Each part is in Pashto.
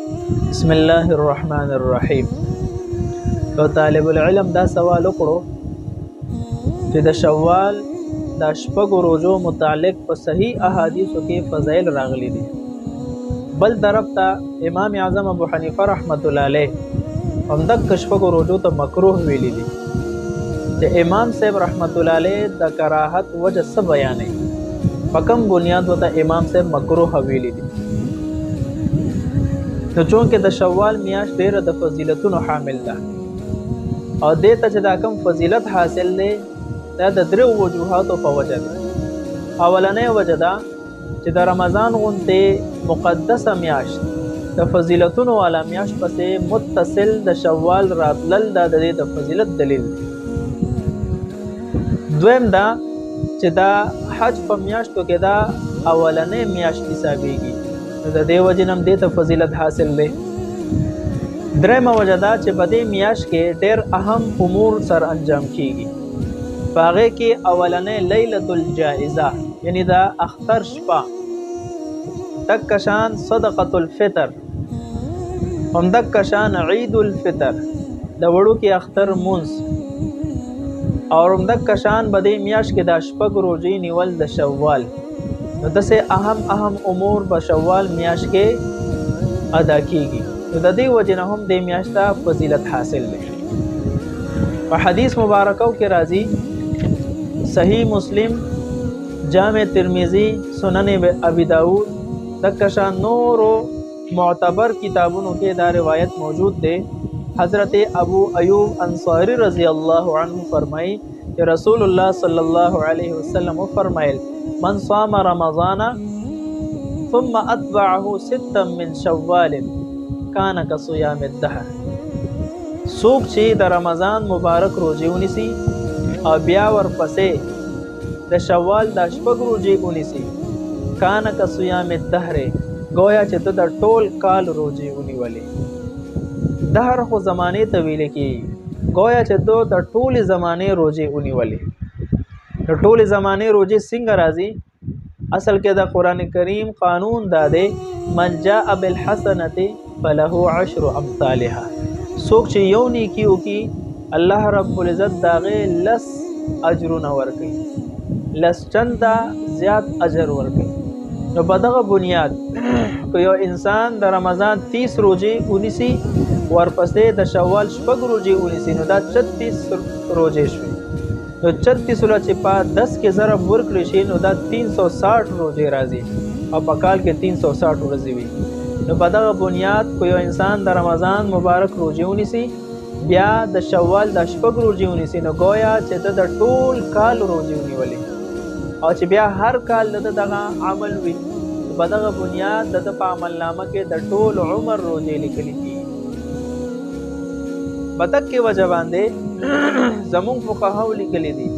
بسم الله الرحمن الرحیم. یو طالب العلم دا سوال وکړو چې د شوال د شپږو روزو متعلق په صحیح احادیثو کې فضایل راغلي دي. بل طرف ته امام اعظم ابو حنیفه رحمت الله علیه هم د شپږو روزو ته مکروه ویلي دي. چې امام صاحب رحمت الله علیه د کراهت وجه څه بیانوي، په کوم بنیاد ورته امام صاحب مکروه ویلي دي. نو چونکې د شوال میاشت ډیره د فضیلتونو حامل ده او دې ته چې دا کوم فضیلت حاصل دی دا د درو وجوهاتو په وجه ده. اولنۍ وجه ده چې د رمضان غونډې مقدسه میاشت د فضیلتونو والا میاشت پسې متصل د شوال راتلل دا د دې د فضیلت دلیل دی. دویم دا چې دا حج په میاشتو کې دا اولنۍ میاشت حسابېږي، د دې وجې نه هم دې ته فضیلت حاصل دی. درېیمه وجه دا چې په دې میاشت کې ډېر اهم امور سر انجام کیږي. په هغې کې اولنۍ لیلة الجائزه یعنی دا اختر شپه، دکه شان صدقة الفطر، همدکه شان عید الفطر د وړوکي اختر مونځ، او همدکه شان په دې میاشت کې دا شپږ روژې نیول د شوال. نو داسې اهم امور په شوال میاشت کې ادا کیږي. نو د دې وجې نه هم دې میاشت ته فضیلت حاصل دی. په حدیث مبارکو کې راځي، صحیح مسلم، جامع ترمذی، سنن ابي داود، دکه شان نورو معتبر کتابونو کې دا روایت موجود دی. حضرت ابو ایوب انصاری رضی الله عنه فرمایي چې رسول الله صلی الله علیه وسلم فرمایل: من صام رمضان ثم اتبعه ستا من شوال کان کصیام الدهر. څوک چې د رمضان مبارک روزې ونیسي او بیا ورپسې د شوال د شپږ روزې ونیسي، کان کصیام الدهر، گویا چې ته د ټول کال روزې ونیولې. دهر خو زمانې ته ویل کېږي، گویا چې ته د ټولې زمانې روزې ونیولې. د ټولې زمانې روزې څنګه راځي؟ اصل کې د قرآن کریم قانون دا دی: من جاء بالحسنة فله عشر امثالها. څوک چې یو نیکي وکړي الله رب العزت د هغې 10 اجرونه ورکوي، 10 چنده زیات اجر ورکوي. نو په دغه بنیاد که یو انسان د رمضان 30 روزې ونیسي ورپسې د شوال شپږ روزې ونیسي، نو دا 36 روزې شوي. نو 36 چې په 10 کې ضرب ورکړی شي نو دا 360 روزې راځي، او په کال کې 360 ورځې وي. نو په دغه بنیاد که یو انسان د رمضان مبارک روزې ونیسي بیا د شوال د شپږ روزې ونیسي، نو گویا چې ته د ټول کال روزې ونیولې، او چې بیا هر کال د دغه عمل وي، په دغه بنیاد د په عمل نامه کې د ټول عمر روزې لیکلي کېږي. په دغه وجه باندې زمونږ فقهاو لیکلي دي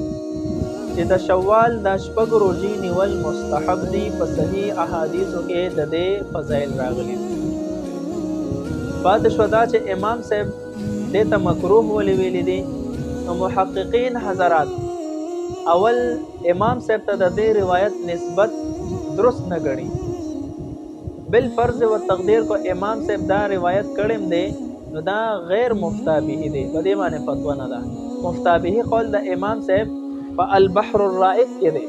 چې د شوال د شپږ روزې نیول مستحب دي. په صحیح احادیثو کې د دې فضایل راغلي دي. پاتې شو دا چې امام صاحب دې ته مکروه ولې ویلي دي. نو محققین حضرات اول امام صاحب ته د دې روایت نسبت درست نه ګڼي. بالفرض و تقدیر کو امام صاحب دا روایت کړم دی نو دا غیر مفتابه دی، په دې باندې فتوا نه ده. مفتابه قول د امام صاحب په البحر الرائق کې دی.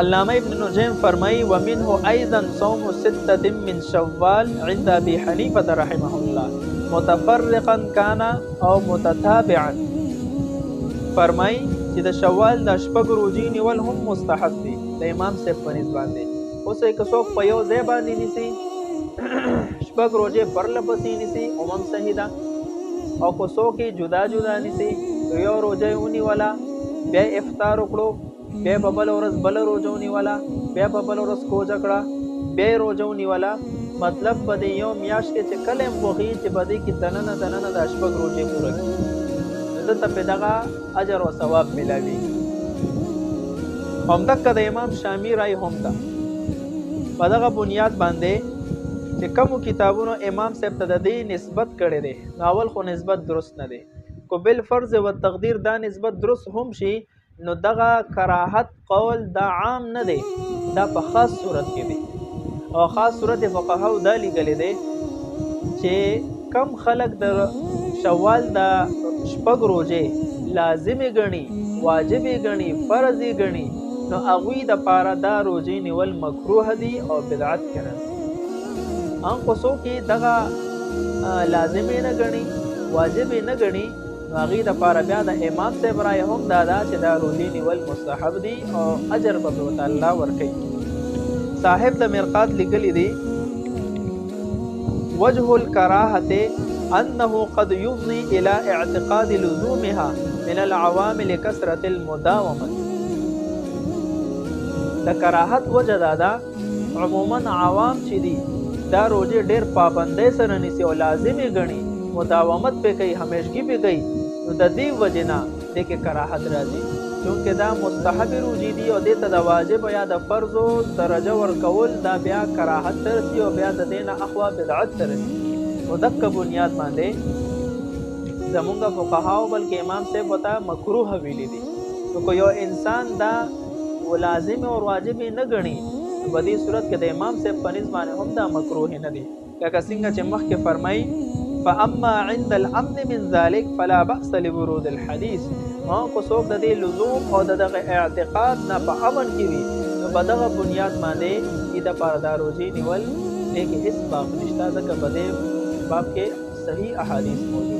علامه ابن نجیم فرمایي: ومنه ايضا صوم 6 من شوال عند ابي حنيفه رحمه الله متفرقا كان او متتابعا. فرمایي چې د شوال د شپږ روزې نیول هم مستحب دي د امام صاحب په نسبت باندې. اوس که څوک په یو ځای باندې نیسي شپږ روزې پرله پسې نیسي هم صحیح ده، او که څوک جدا جدا نیسي یو روزه ونیوله بیا افطار وکړو، بیا په بله ورځ بله روزه ونیوله، بیا په بله ورځ کوزه کړه، بیا یې روزه ونیوله. مطلب په دې یو میاشت کې چې کله هم خوښي چې په دې کې دننه د شپږ روزې پوره کړي، ده ته پې دغه اجر او ثواب میلاویږي. همدکه د امام شامی رای هم ده. په دغه بنیاد باندې چې کومو کتابونو امام صاحب ته د دې نسبت کړی دی، نو اول خو نسبت درست نه دی. کو بالفرض و تقدیر دا نسبت درست هم شي نو دغه کراهت قول دا عام نه دی، دا په خاص صورت کې دی. او خاص صورت فقهاو دا لیکل دي چې کم خلق د شوال دا شپږ روزه لازم غني واجب غني فرض غني نو اغوی د پاره دا روزه نیول مکروه دي او بدعت کړي ان کوسو کې دغه لازم نه غني واجب نه غني نو هغه د پاره بیا د امام صاحب رائے هم دادا چې دا روزه نیول مستحب دي او اجر به الله ورکړي صاحب د مرقات لیکلي دي وجه الكراهه انه قد يفضي الى اعتقاد لزومها من العوامل كثرة المداومه د کراهت وجه دادا عموما عوام چې دي دا روزه ډېر پابندۍ سره نیسي او لازمي ګڼي مداومت په کوي همیشګي په کوي نو د دې وجنه د کې کراهت راځي چونکه دا مستحب روزي دي او د واجب یا د فرض درجه ورکول دا بیا کراهت ترسي او بیا د دینه اخوا بدعت ترسي مدک بنیاد باندې زمونږ فقهاو بلکې امام صاحب وتا مکروه ویلي دي نو کو یو انسان دا ولازم او واجب نه غني په دې صورت کې د امام صاحب په نسبت باندې هم دا مکروه نه دي لکه څنګه چې مخکې فرمایي فاما عند الامن من ذلك فلا باس لورود الحديث ما کو څوک د دې لزوم او دغه اعتقاد نه په امن کې وي نو په دغه بنیاد باندې د پردار روزي نیول لیکن هیڅ باق نشته ځکه په دې باب کې صحیح احادیث موجود